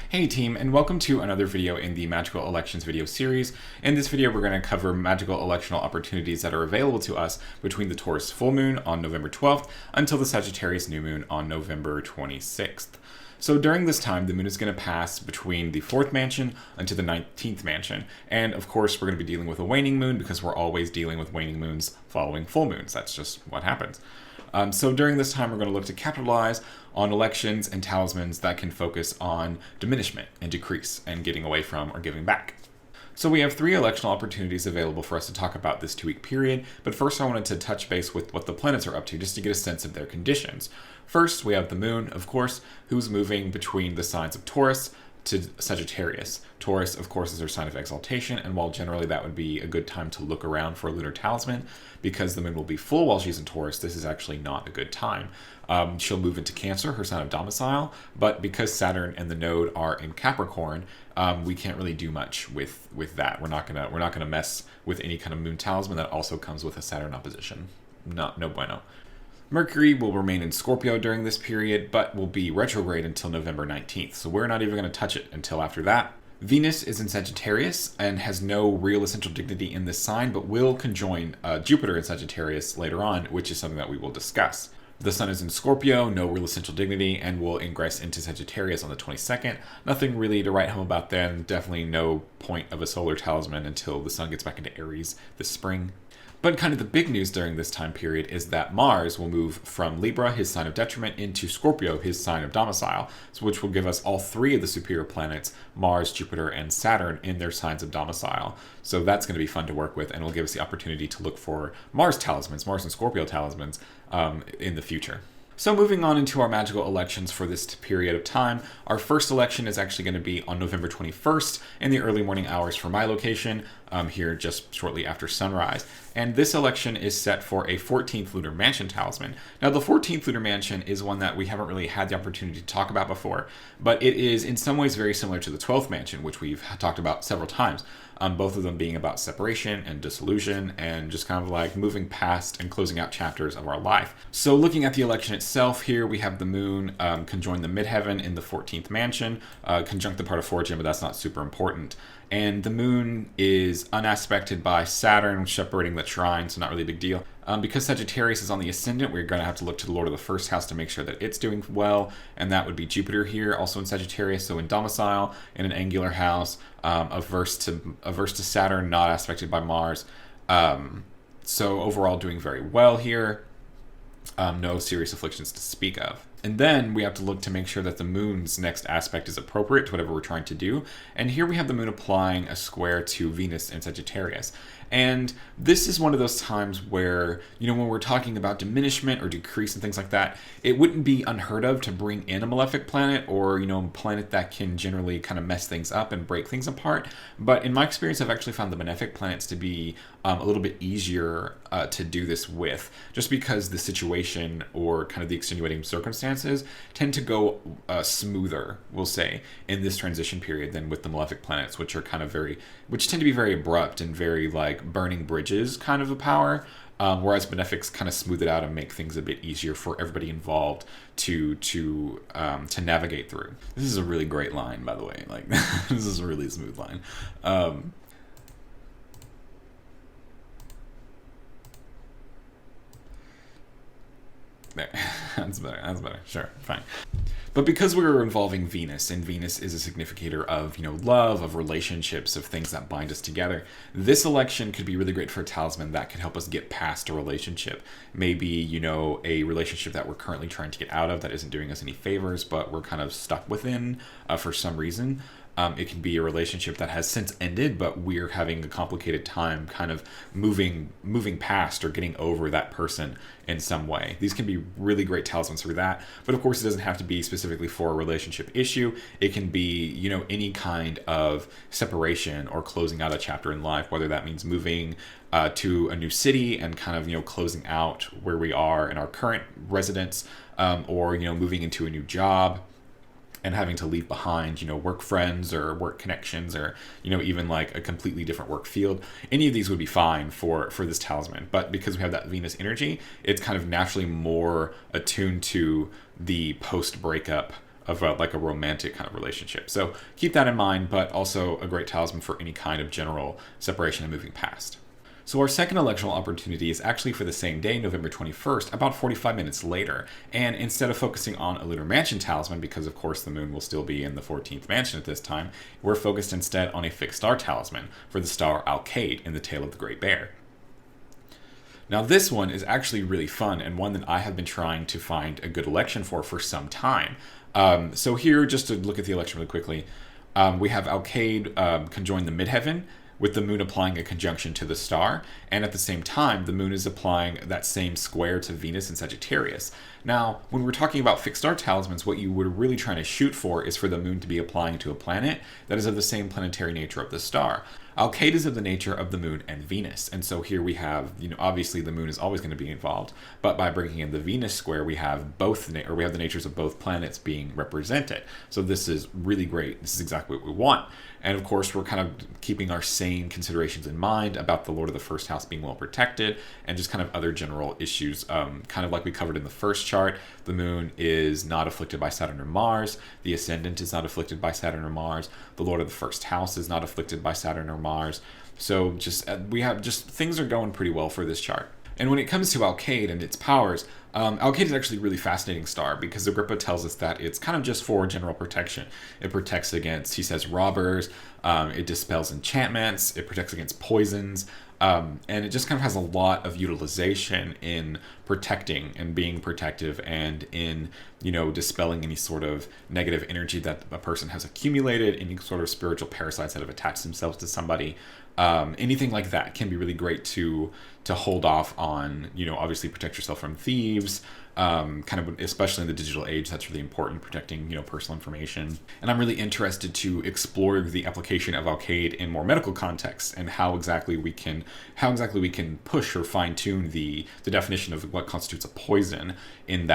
Hey team, and welcome to another video in the Magical Elections video series. In this video, we're going to cover magical electional opportunities that are available to us between the Taurus Full Moon on November 12th until the Sagittarius New Moon on November 26th. So during this time, the moon is going to pass between the 4th mansion until the 19th mansion. And of course, we're going to be dealing with a waning moon because we're always dealing with waning moons following full moons. That's just what happens. So during this time, we're going to look to capitalize on elections and talismans that can focus on diminishment and decrease and getting away from or giving back. So we have 3 electional opportunities available for us to talk about this 2-week period, but first I wanted to touch base with what the planets are up to just to get a sense of their conditions. First, we have the moon, of course, who's moving between the signs of Taurus to Sagittarius. Taurus, of course, is her sign of exaltation, and while generally that would be a good time to look around for a lunar talisman, because the moon will be full while she's in Taurus, this is actually not a good time. She'll move into Cancer, her sign of domicile, but because Saturn and the node are in Capricorn, we can't really do much with that. We're not gonna mess with any kind of moon talisman that also comes with a Saturn opposition. No bueno. Mercury will remain in Scorpio during this period, but will be retrograde until November 19th, so we're not even going to touch it until after that. Venus is in Sagittarius and has no real essential dignity in this sign, but will conjoin Jupiter in Sagittarius later on, which is something that we will discuss. The Sun is in Scorpio, no real essential dignity, and will ingress into Sagittarius on the 22nd. Nothing really to write home about then, definitely no point of a solar talisman until the Sun gets back into Aries this spring. But kind of the big news during this time period is that Mars will move from Libra, his sign of detriment, into Scorpio, his sign of domicile, which will give us all 3 of the superior planets, Mars, Jupiter, and Saturn, in their signs of domicile. So that's going to be fun to work with, and will give us the opportunity to look for Mars talismans, Mars and Scorpio talismans, in the future. So moving on into our magical elections for this period of time, our first election is actually going to be on November 21st in the early morning hours for my location, here just shortly after sunrise. And this election is set for a 14th Lunar Mansion talisman. Now the 14th Lunar Mansion is one that we haven't really had the opportunity to talk about before, but it is in some ways very similar to the 12th Mansion, which we've talked about several times. Both of them being about separation and dissolution and just kind of like moving past and closing out chapters of our life. So looking at the election itself here, we have the moon conjoin the midheaven in the 14th mansion, conjunct the part of Fortune, but that's not super important. And the moon is unaspected by Saturn, separating the trine, so not really a big deal. Because Sagittarius is on the ascendant, we're going to have to look to the Lord of the first house to make sure that it's doing well, and that would be Jupiter here, also in Sagittarius, so in domicile, in an angular house, averse to Saturn, not aspected by Mars. So overall doing very well here. No serious afflictions to speak of. And then we have to look to make sure that the moon's next aspect is appropriate to whatever we're trying to do. And here we have the moon applying a square to Venus in Sagittarius. And this is one of those times where, when we're talking about diminishment or decrease and things like that, it wouldn't be unheard of to bring in a malefic planet or, a planet that can generally kind of mess things up and break things apart. But in my experience, I've actually found the benefic planets to be a little bit easier to do this with, just because the situation or kind of the extenuating circumstances tend to go smoother, we'll say, in this transition period than with the malefic planets, which tend to be very abrupt and very like burning bridges kind of a power, whereas benefics kind of smooth it out and make things a bit easier for everybody involved to navigate through. This is a really great line, by the way. Like this is a really smooth line. There. That's better. Sure, fine. But because we were involving Venus, and Venus is a significator of, love, of relationships, of things that bind us together, this election could be really great for a talisman that could help us get past a relationship. Maybe, a relationship that we're currently trying to get out of that isn't doing us any favors, but we're kind of stuck within for some reason. It can be a relationship that has since ended, but we're having a complicated time kind of moving past or getting over that person in some way. These can be really great talismans for that, but of course it doesn't have to be specifically for a relationship issue. It can be, any kind of separation or closing out a chapter in life, whether that means moving to a new city and kind of, closing out where we are in our current residence, or, moving into a new job and having to leave behind, work friends or work connections or, even like a completely different work field. Any of these would be fine for this talisman. But because we have that Venus energy, it's kind of naturally more attuned to the post-breakup like a romantic kind of relationship. So keep that in mind, but also a great talisman for any kind of general separation and moving past. So our second electional opportunity is actually for the same day, November 21st, about 45 minutes later. And instead of focusing on a Lunar Mansion talisman, because of course the moon will still be in the 14th mansion at this time, we're focused instead on a fixed star talisman for the star Alkaid in the tail of the Great Bear. Now this one is actually really fun and one that I have been trying to find a good election for some time. So here, just to look at the election really quickly, we have Alkaid conjoin the midheaven, with the moon applying a conjunction to the star, and at the same time, the moon is applying that same square to Venus in Sagittarius. Now, when we're talking about fixed star talismans, what you were really trying to shoot for is for the moon to be applying to a planet that is of the same planetary nature of the star. Alkaid is of the nature of the moon and Venus, and so here we have, obviously the moon is always going to be involved, but by bringing in the Venus square, we have we have the natures of both planets being represented. So this is really great. This is exactly what we want. And of course, we're kind of keeping our sane considerations in mind about the Lord of the First House being well protected and just kind of other general issues. Kind of like we covered in the first chart, the moon is not afflicted by Saturn or Mars. The ascendant is not afflicted by Saturn or Mars. The Lord of the First House is not afflicted by Saturn or Mars. So things are going pretty well for this chart. And when it comes to Alkaid and its powers, Alkaid is actually a really fascinating star because Agrippa tells us that it's kind of just for general protection. It protects against, he says, robbers, it dispels enchantments, it protects against poisons, and it just kind of has a lot of utilization in protecting and being protective and in, dispelling any sort of negative energy that a person has accumulated, any sort of spiritual parasites that have attached themselves to somebody. Anything like that can be really great to hold off on, obviously protect yourself from thieves, kind of especially in the digital age. That's really important, protecting personal information. And I'm really interested to explore the application of Alkaid in more medical contexts and how exactly we can push or fine tune the definition of what constitutes a poison in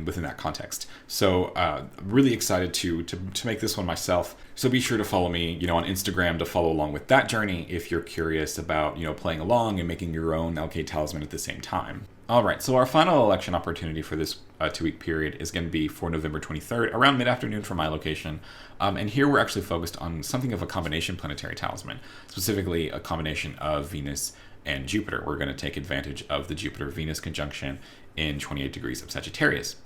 within that context. So really excited to make this one myself. So be sure to follow me, on Instagram to follow along with that journey if you're curious about, playing along and making your own Alkaid talisman at the same time. All right, so our final election opportunity for this 2-week period is going to be for November 23rd, around mid-afternoon from my location. And here we're actually focused on something of a combination planetary talisman, specifically a combination of Venus and Jupiter. We're going to take advantage of the Jupiter-Venus conjunction in 28 degrees of Sagittarius.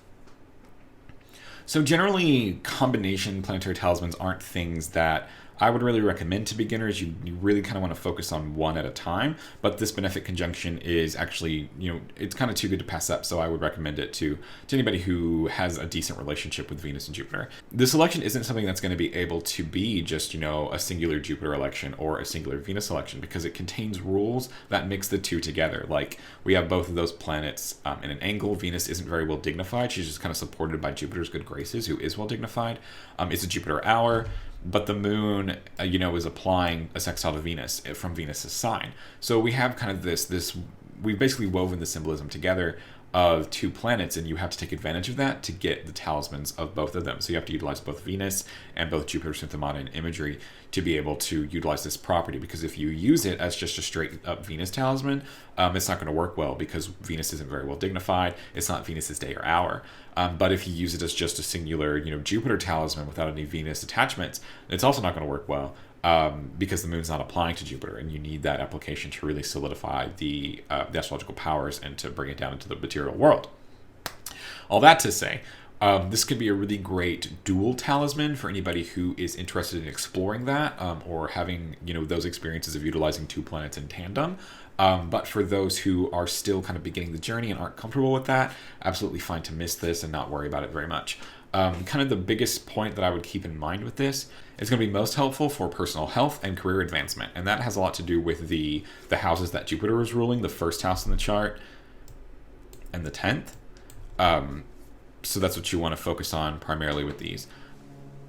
So generally, combination planetary talismans aren't things that I would really recommend to beginners. You really kind of want to focus on one at a time, but this benefic conjunction is actually, it's kind of too good to pass up, so I would recommend it to anybody who has a decent relationship with Venus and Jupiter. This election isn't something that's going to be able to be just, a singular Jupiter election or a singular Venus election, because it contains rules that mix the two together. Like, we have both of those planets in an angle. Venus isn't very well dignified. She's just kind of supported by Jupiter's good graces, who is well dignified. It's a Jupiter hour. But the moon, is applying a sextile to Venus from Venus's sign. So we have kind of we've basically woven the symbolism together of two planets, and you have to take advantage of that to get the talismans of both of them. So you have to utilize both Venus and both Jupiter Synthemata and imagery to be able to utilize this property, because if you use it as just a straight up Venus talisman, it's not going to work well because Venus isn't very well dignified. It's not Venus's day or hour. But if you use it as just a singular, Jupiter talisman without any Venus attachments, it's also not going to work well. Because the moon's not applying to Jupiter, and you need that application to really solidify the astrological powers and to bring it down into the material world. All that to say, this could be a really great dual talisman for anybody who is interested in exploring that, or having those experiences of utilizing two planets in tandem. But for those who are still kind of beginning the journey and aren't comfortable with that, absolutely fine to miss this and not worry about it very much. Kind of the biggest point that I would keep in mind with this is going to be most helpful for personal health and career advancement. And that has a lot to do with the houses that Jupiter is ruling, the first house in the chart and the 10th. So that's what you want to focus on primarily with these.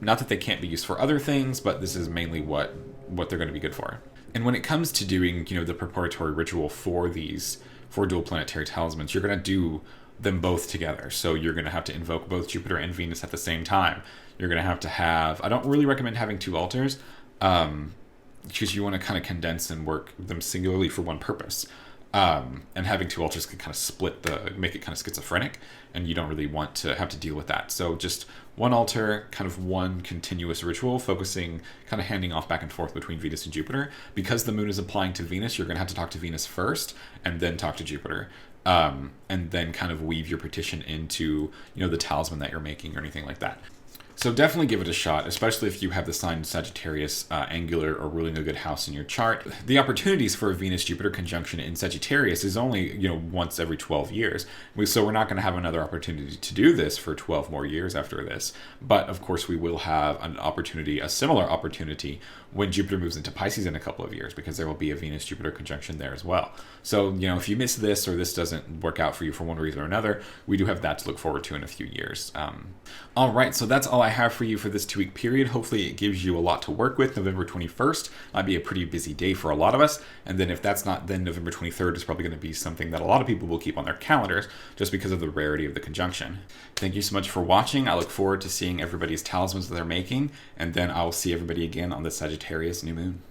Not that they can't be used for other things, but this is mainly what they're going to be good for. And when it comes to doing, the preparatory ritual for dual planetary talismans, you're going to do them both together. So you're going to have to invoke both Jupiter and Venus at the same time. You're going to have, I don't really recommend having two altars, because you want to kind of condense and work them singularly for one purpose. And having two altars can kind of make it kind of schizophrenic, and you don't really want to have to deal with that. So just one altar, kind of one continuous ritual, focusing, kind of handing off back and forth between Venus and Jupiter. Because the moon is applying to Venus, you're going to have to talk to Venus first, and then talk to Jupiter. And then kind of weave your petition into, the talisman that you're making or anything like that. So definitely give it a shot, especially if you have the sign Sagittarius angular or ruling a good house in your chart. The opportunities for a Venus-Jupiter conjunction in Sagittarius is only, once every 12 years. So we're not going to have another opportunity to do this for 12 more years after this. But of course, we will have an opportunity, a similar opportunity, when Jupiter moves into Pisces in a couple of years, because there will be a Venus-Jupiter conjunction there as well. So, if you miss this or this doesn't work out for you for one reason or another, we do have that to look forward to in a few years. All right, so that's all I have for you for this 2-week period. Hopefully it gives you a lot to work with. November 21st might be a pretty busy day for a lot of us. And then if that's not, then November 23rd is probably going to be something that a lot of people will keep on their calendars just because of the rarity of the conjunction. Thank you so much for watching. I look forward to seeing everybody's talismans that they're making. And then I will see everybody again on the Sagittarius New Moon.